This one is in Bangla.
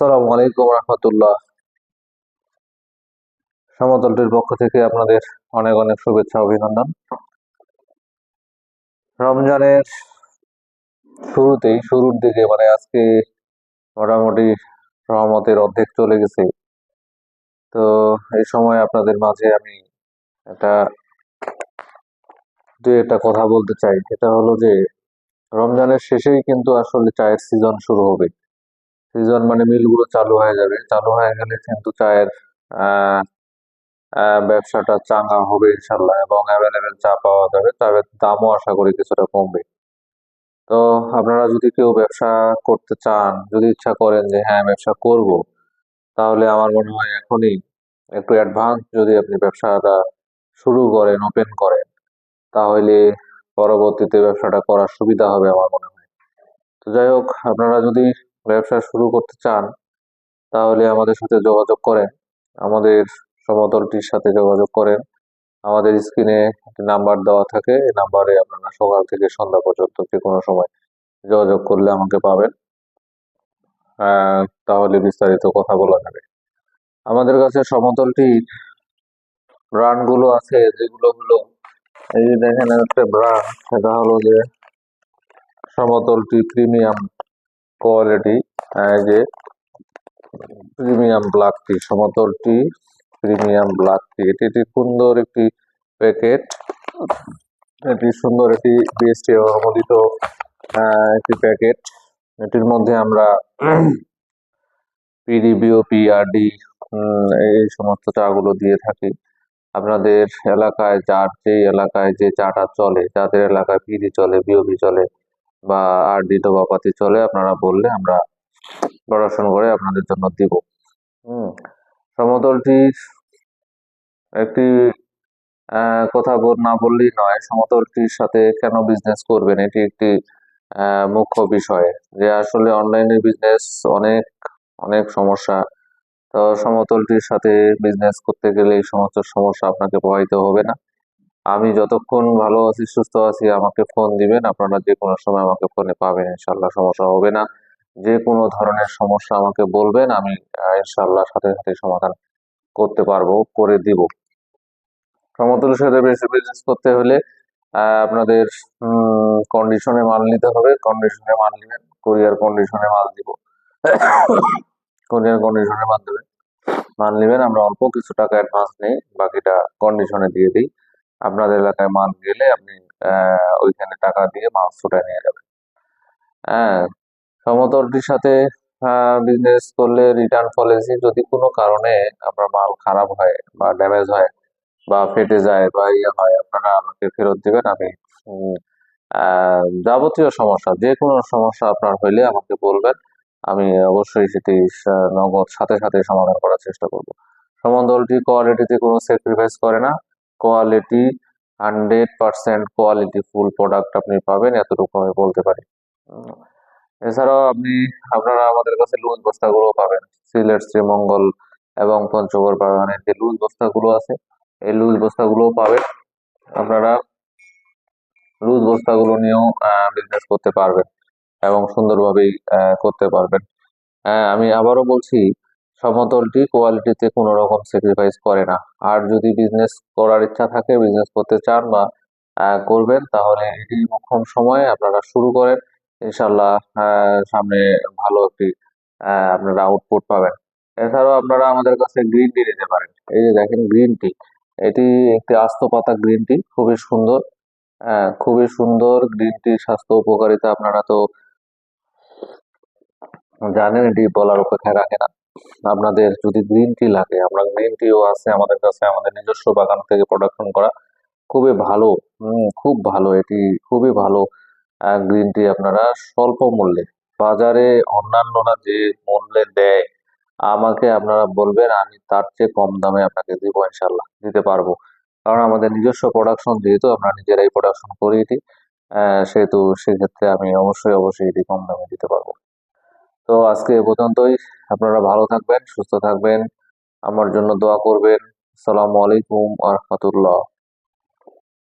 আসসালামু আলাইকুম রহমতুল্লাহ। সমতলটির পক্ষ থেকে আপনাদের অনেক অনেক শুভেচ্ছা অভিনন্দন। রমজানের শুরুর দিকে মানে আজকে মোটামুটি রহমতের অর্ধেক চলে গেছে। তো এই সময় আপনাদের মাঝে আমি একটা একটা কথা বলতে চাই, সেটা হলো যে রমজানের শেষেই কিন্তু আসলে চায়ের সিজন শুরু হবে। সিজন মানে মিলগুলো চালু হয়ে যাবে, চালু হয়ে গেলে কিন্তু চায়ের আহ ব্যবসাটা চাঙ্গা হবে ইনশাল্লাহ, এবং অ্যাভেলেবেল চা পাওয়া যাবে, তবে দামও আশা করি কিছুটা কমবে। তো আপনারা যদি কেউ ব্যবসা করতে চান, যদি ইচ্ছা করেন যে হ্যাঁ ব্যবসা করব, তাহলে আমার মনে হয় এখনই একটু অ্যাডভান্স যদি আপনি ব্যবসাটা শুরু করেন, ওপেন করেন, তাহলে পরবর্তীতে ব্যবসাটা করার সুবিধা হবে আমার মনে হয়। তো যাই হোক, আপনারা যদি ব্যবসা শুরু করতে চান তাহলে আমাদের সাথে যোগাযোগ করেন, আমাদের সমতলটির সাথে যোগাযোগ করেন। আমাদের স্ক্রিনে একটি নাম্বার দেওয়া থাকে, এই নাম্বারে আপনারা সকাল থেকে সন্ধ্যা পর্যন্ত যে কোনো সময় যোগাযোগ করলে আমাকে পাবেন। তাহলে বিস্তারিত কথা বলা যাবে। আমাদের কাছে সমতলটির ব্র্যান্ড গুলো আছে, যেগুলো হলো এই যে দেখেন একটা ব্র্যান্ড, সেটা হলো যে সমতলটি প্রিমিয়াম কোয়ালিটি। এই যে প্রিমিয়াম ব্ল্যাক টি, সমতলটি প্রিমিয়াম ব্ল্যাক টি, এটি একটি সুন্দর একটি প্যাকেট, এটি সুন্দর একটি বিএসটি অনুমোদিত একটি প্যাকেট। এটির মধ্যে আমরা পিডি, বিওপি, আরডি এই সমস্ত চাগুলো দিয়ে থাকি। আপনাদের এলাকায় যার যে এলাকায় যে চাটা চলে, যাদের এলাকায় পিডি চলে, বিওপি চলে বা আরডি ডোবাপাতি চলে, আপনারা বললে আমরা প্রোডাকশন করে আপনাদের জন্য দিব। সমতলটির একটি কথা না বললেই নয়, সমতলটির সাথে কেন বিজনেস করবেন, এটি একটি মুখ্য বিষয়। যে আসলে অনলাইনে বিজনেস অনেক অনেক সমস্যা। তো সমতলটির সাথে বিজনেস করতে গেলে এই সমস্ত সমস্যা আপনাকে পোহাইতে হবে না। আমি যতক্ষণ ভালো আছি, সুস্থ আছি, আমাকে ফোন দিবেন, আপনারা যে কোনো সময় আমাকে ফোনে পাবেন, ইনশাল্লাহ সমস্যা হবে না। যে কোনো ধরনের সমস্যা আমাকে বলবেন, আমি ইনশাল্লাহ সাথে সাথে সমাধান করতে পারবো, করে দিব। সমতলের সাথে বেশি বিজনেস করতে হলে আপনাদের কন্ডিশনে মাল নিতে হবে, কন্ডিশনে মাল নেবেন, কুরিয়ার কন্ডিশনে মাল দিব, কুরিয়ার কন্ডিশনে মাল দেবেন, মাল নেবেন, আমরা অল্প কিছু টাকা অ্যাডভান্স নেই, বাকিটা কন্ডিশনে দিয়ে দিই। আপনাদের এলাকায় মাল গেলে আপনি ওইখানে টাকা দিয়ে মাল ছুটায় নিয়ে যাবেন। হ্যাঁ, সমতলটির সাথে বিজনেস করলে রিটার্ন পলিসি, যদি কোনো কারণে আপনার মাল খারাপ হয় বা ড্যামেজ হয় বা ফেটে যায় বা ইয়ে হয়, আপনারা আমাকে ফেরত দিবেন। আমি যাবতীয় সমস্যা, যে কোনো সমস্যা আপনার হইলে আমাকে বলবেন, আমি অবশ্যই সেটি নগদ সাথে সাথে সমাধান করার চেষ্টা করব। সমতলটি কোয়ালিটিতে কোনো স্যাক্রিফাইস করে না, কোয়ালিটি 100% কোয়ালিটি ফুল প্রোডাক্ট আপনি পাবেন, এতটুকু আমি বলতে পারি। এছাড়াও আপনারা আমাদের কাছে লুজ বস্তাগুলো পাবেন, সিলেট, শ্রীমঙ্গল এবং পঞ্চগড় বাগানের যে লুজ বস্তাগুলো আছে, এই লুজ বস্তাগুলো পাবেন। আপনারা লুজ বস্তাগুলো নিয়েও বিজনেস করতে পারবেন এবং সুন্দরভাবেই করতে পারবেন। আমি আবারও বলছি, সমতলটি কোয়ালিটিতে কোনো রকম স্যাক্রিফাইস করে না। আর যদি বিজনেস করার ইচ্ছা থাকে, বিজনেস করতে চান বা করবেন, তাহলে এটি মোক্ষম সময়, আপনারা শুরু করেন, ইনশাল্লাহ সামনে ভালো একটি আপনারা আউটপুট পাবেন। এছাড়াও আপনারা আমাদের কাছে গ্রিন টি নিতে পারেন। এই যে দেখেন গ্রিন টি, এটি একটি আস্ত পাতা গ্রিন টি, খুবই সুন্দর। খুবই সুন্দর গ্রিন টির স্বাস্থ্য উপকারিতা আপনারা তো জানেন, এটি বলার অপেক্ষায় রাখে না। আপনাদের যদি গ্রিন টি লাগে, আমরা গ্রিন টিও আছে আমাদের কাছে, আমাদের নিজস্ব বাগান থেকে প্রোডাকশন করা, খুবই ভালো, খুব ভালো, এটি খুবই ভালো গ্রিন টি। আপনারা স্বল্প মূল্যে, বাজারে অন্যান্যরা যে মূল্যে দেয়, আমাকে আপনারা বলবেন, আমি তার চেয়ে কম দামে আপনাকে দিব, ইনশাল্লাহ দিতে পারবো। কারণ আমাদের নিজস্ব প্রোডাকশন, যেহেতু আমরা নিজেরাই প্রোডাকশন করি এটি, সেহেতু সেক্ষেত্রে আমি অবশ্যই অবশ্যই এটি কম দামে দিতে পারবো। তো আজকে এ পর্যন্তই। আপনারা ভালো থাকবেন, সুস্থ থাকবেন, আমার জন্য দোয়া করবেন। আসসালামু আলাইকুম আ রহমতুল্লাহ।